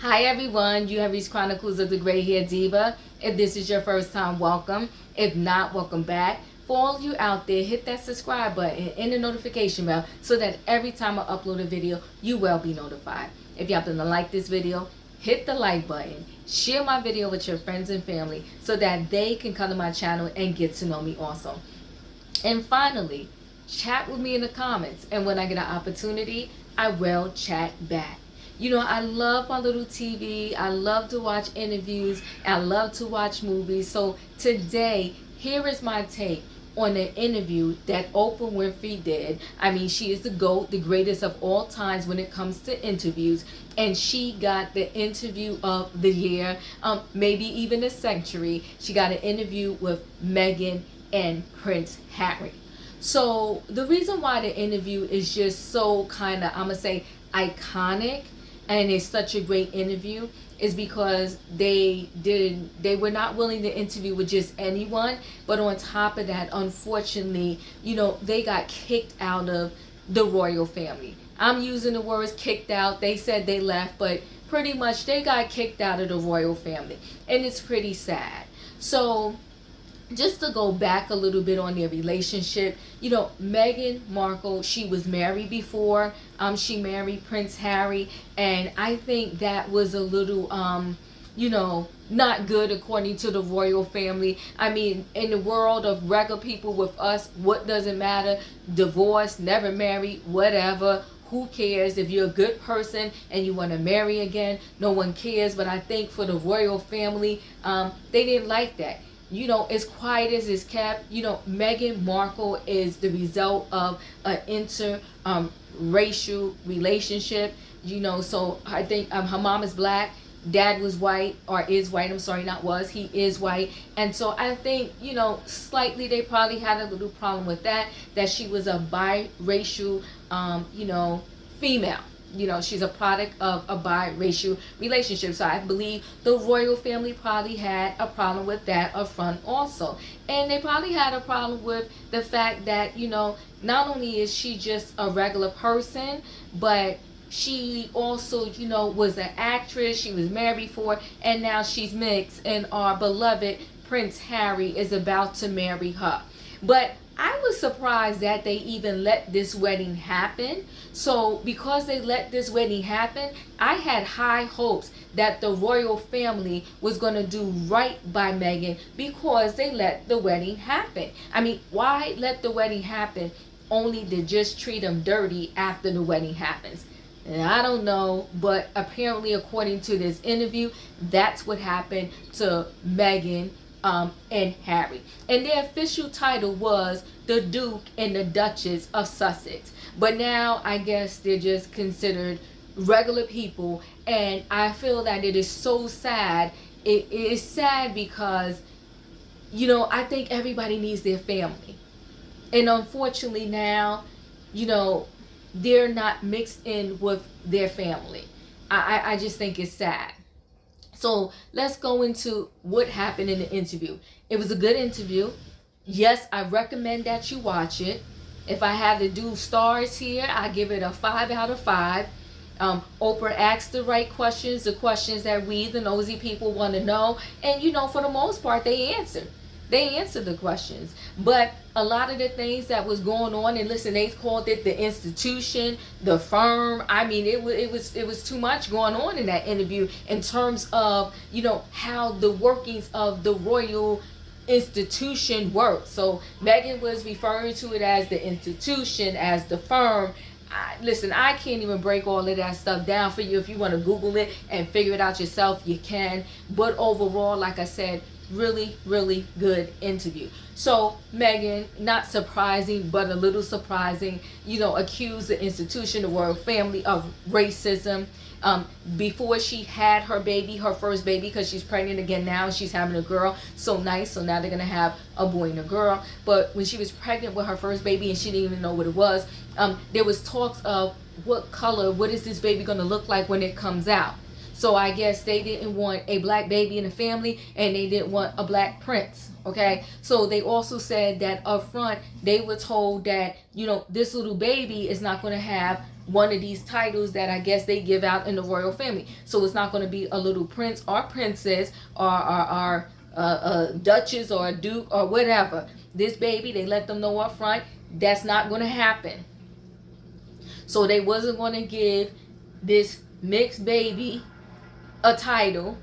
Hi everyone, you have reached Chronicles of the Gray Hair Diva. If this is your first time, welcome. If not, welcome back. For all you out there, hit that subscribe button and the notification bell so that every time I upload a video, you will be notified. If you happen to like this video, hit the like button. Share my video with your friends and family so that they can come to my channel and get to know me also. And finally, chat with me in the comments. And when I get an opportunity, I will chat back. You know, I love my little TV. I love to watch interviews. I love to watch movies. So today, here is my take on the interview that Oprah Winfrey did. I mean, she is the GOAT, the greatest of all times when it comes to interviews. And she got the interview of the year, maybe even the century. She got an interview with Meghan and Prince Harry. So the reason why the interview is just so kind of, I'm going to say, iconic, and it's such a great interview is because they were not willing to interview with just anyone, but on top of that, unfortunately, you know, they got kicked out of the royal family. I'm using the words kicked out. They said they left, but pretty much they got kicked out of the royal family, and it's pretty sad. So just to go back a little bit on their relationship, you know, Meghan Markle, she was married before. She married Prince Harry, and I think that was a little, you know, not good according to the royal family. I mean, in the world of regular people with us, what does it matter? Divorce, never married, whatever. Who cares? If you're a good person and you want to marry again, no one cares. But I think for the royal family, they didn't like that. You know, as quiet as it's kept, you know, Meghan Markle is the result of an interracial relationship, you know, so I think her mom is black, dad was white, or is white, I'm sorry, not was, he is white, and so I think, you know, slightly they probably had a little problem with that she was a biracial, you know, female. You know, she's a product of a biracial relationship. So I believe the royal family probably had a problem with that up front also. And they probably had a problem with the fact that, you know, not only is she just a regular person, but she also, you know, was an actress. She was married before, and now she's mixed, and our beloved Prince Harry is about to marry her. But I was surprised that they even let this wedding happen. So because they let this wedding happen, I had high hopes that the royal family was going to do right by Meghan because they let the wedding happen. I mean, why let the wedding happen only to just treat them dirty after the wedding happens? And I don't know, but apparently according to this interview, that's what happened to Meghan and Harry. And their official title was the Duke and the Duchess of Sussex. But now I guess they're just considered regular people. And I feel that it is so sad. It is sad because, you know, I think everybody needs their family. And unfortunately now, you know, they're not mixed in with their family. I just think it's sad. So let's go into what happened in the interview. It was a good interview. Yes, I recommend that you watch it. If I had to do stars here, I give it a 5 out of 5. Oprah asked the right questions, the questions that we, the nosy people, want to know. And, you know, for the most part, they answered. They answered the questions. But a lot of the things that was going on, and listen, they called it the institution, the firm. I mean, it was too much going on in that interview in terms of, you know, how the workings of the royal institution works. So Meghan was referring to it as the institution, as the firm. Listen, I can't even break all of that stuff down for you. If you want to Google it and figure it out yourself, you can. But overall, like I said, really good interview. So Meghan, not surprising but a little surprising, you know, accused the institution, the royal family, of racism. Before she had her baby, her first baby, because she's pregnant again now, she's having a girl. So nice. So now they're gonna have a boy and a girl. But when she was pregnant with her first baby and she didn't even know what it was, there was talks of what color, what is this baby gonna look like when it comes out. So I guess they didn't want a black baby in the family, and they didn't want a black prince. Okay, so they also said that up front they were told that, you know, this little baby is not going to have one of these titles that I guess they give out in the royal family. So it's not going to be a little prince or princess or a duchess or a duke or whatever. This baby, they let them know up front, that's not going to happen. So they wasn't going to give this mixed baby a title.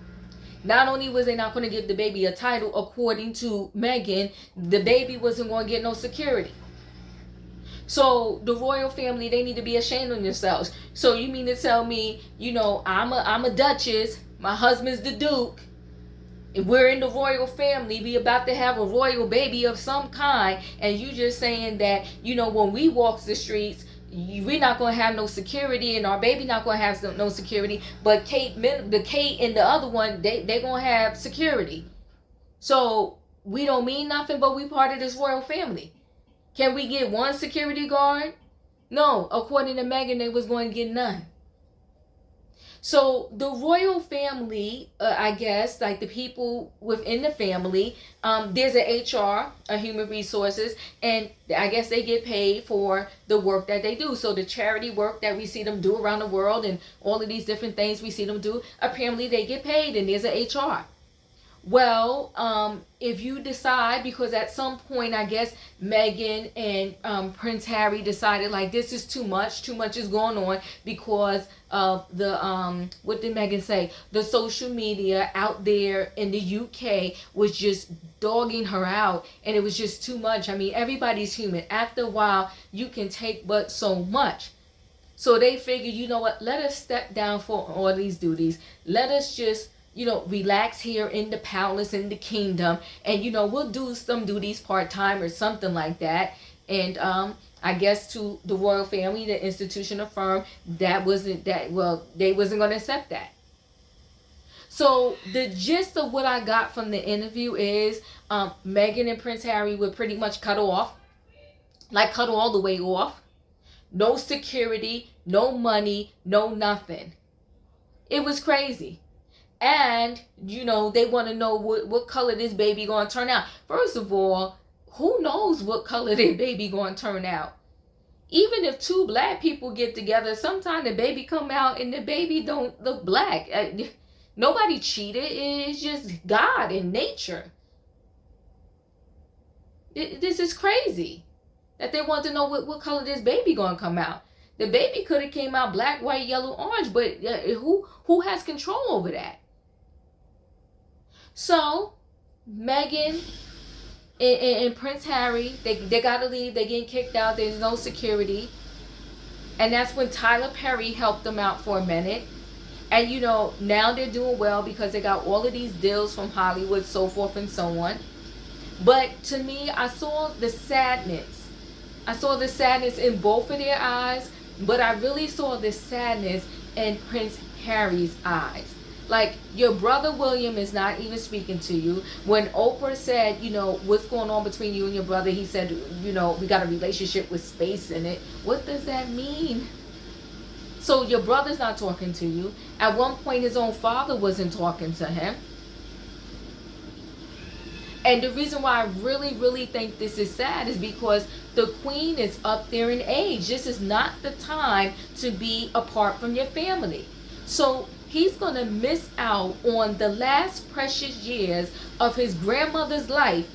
Not only was they not going to give the baby a title, according to Meghan, the baby wasn't going to get no security. So the royal family, they need to be ashamed of themselves. So you mean to tell me, you know, I'm a duchess, my husband's the duke, we're in the royal family, we about to have a royal baby of some kind, and you just saying that, you know, when we walk the streets, we're not going to have no security, and our baby not going to have no security, but Kate and the other one, they going to have security. So we don't mean nothing, but we part of this royal family. Can we get one security guard? No, according to Meghan, they was going to get none. So the royal family, I guess, like the people within the family, there's an HR, a human resources, and I guess they get paid for the work that they do. So the charity work that we see them do around the world and all of these different things we see them do, apparently they get paid, and there's an HR. Well, if you decide, because at some point, I guess Meghan and Prince Harry decided like this is too much is going on because of the, what did Meghan say? The social media out there in the UK was just dogging her out, and it was just too much. I mean, everybody's human. After a while, you can take but so much. So they figured, you know what, let us step down for all these duties. Let us just, you know, relax here in the palace, in the kingdom, and, you know, we'll do some duties part-time or something like that. And I guess to the royal family, the institution affirmed they wasn't going to accept that. So the gist of what I got from the interview is Meghan and Prince Harry were pretty much cut off, like cut all the way off. No security, no money, no nothing. It was crazy. And, you know, they want to know what color this baby going to turn out. First of all, who knows what color their baby going to turn out? Even if two black people get together, sometimes the baby come out and the baby don't look black. Nobody cheated. It's just God and nature. This is crazy that they want to know what color this baby going to come out. The baby could have came out black, white, yellow, orange, but who has control over that? So, Meghan and Prince Harry, they got to leave. They're getting kicked out. There's no security. And that's when Tyler Perry helped them out for a minute. And, you know, now they're doing well because they got all of these deals from Hollywood, so forth and so on. But to me, I saw the sadness. I saw the sadness in both of their eyes, but I really saw the sadness in Prince Harry's eyes. Like, your brother William is not even speaking to you. When Oprah said, you know, what's going on between you and your brother, he said, you know, we got a relationship with space in it. What does that mean? So your brother's not talking to you. At one point, his own father wasn't talking to him. And the reason why I really, really think this is sad is because the queen is up there in age. This is not the time to be apart from your family. So he's going to miss out on the last precious years of his grandmother's life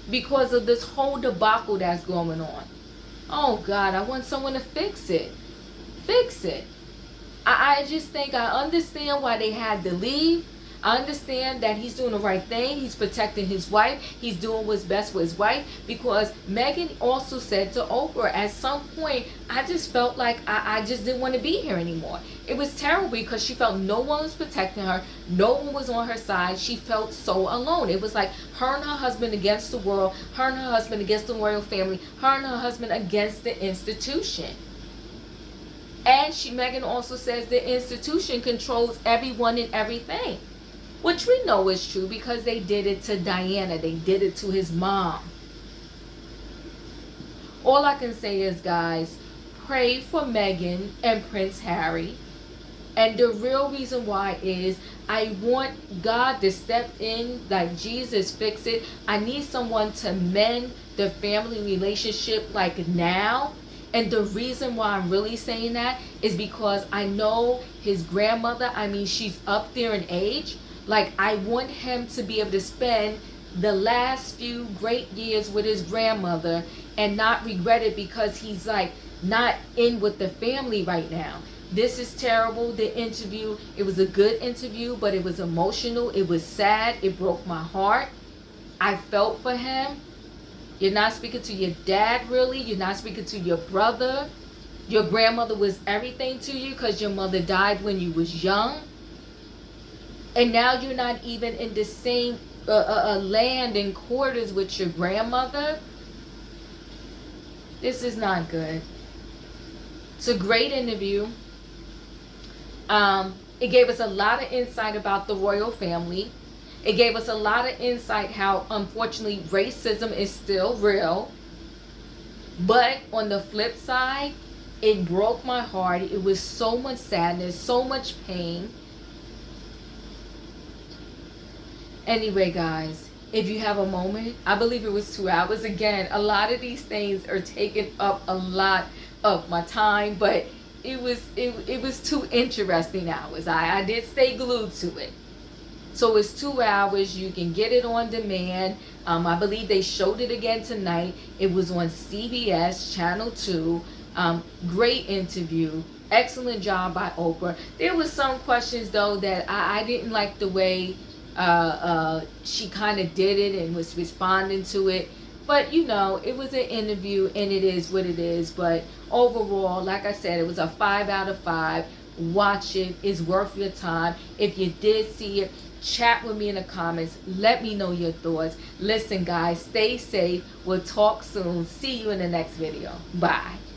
because of this whole debacle that's going on. Oh, God, I want someone to fix it. Fix it. I just think I understand why they had to leave. I understand that he's doing the right thing. He's protecting his wife. He's doing what's best for his wife. Because Meghan also said to Oprah, at some point, I just felt like I just didn't want to be here anymore. It was terrible because she felt no one was protecting her. No one was on her side. She felt so alone. It was like her and her husband against the world. Her and her husband against the royal family. Her and her husband against the institution. And Meghan also says the institution controls everyone and everything. Which we know is true because they did it to Diana. They did it to his mom. All I can say is, guys, pray for Meghan and Prince Harry. And the real reason why is I want God to step in like Jesus fix it. I need someone to mend the family relationship like now. And the reason why I'm really saying that is because I know his grandmother, I mean, she's up there in age. Like, I want him to be able to spend the last few great years with his grandmother and not regret it because he's like not in with the family right now. This is terrible. The interview, it was a good interview, but it was emotional. It was sad. It broke my heart. I felt for him. You're not speaking to your dad, really. You're not speaking to your brother. Your grandmother was everything to you because your mother died when you was young. And now you're not even in the same land and quarters with your grandmother. This is not good. It's a great interview. It gave us a lot of insight about the royal family. It gave us a lot of insight how, unfortunately, racism is still real. But on the flip side, it broke my heart. It was so much sadness, so much pain. Anyway, guys, if you have a moment, I believe it was 2 hours. Again, a lot of these things are taking up a lot of my time, but it was 2 interesting hours. I did stay glued to it. So it's 2 hours. You can get it on demand. I believe they showed it again tonight. It was on CBS Channel 2. Great interview. Excellent job by Oprah. There was some questions though that I didn't like the way she kind of did it and was responding to it. But you know, it was an interview and it is what it is. But overall, like I said, it was a 5 out of 5. Watch it. It's worth your time. If you did see it, chat with me in the comments. Let me know your thoughts. Listen, guys, stay safe. We'll talk soon. See you in the next video. Bye.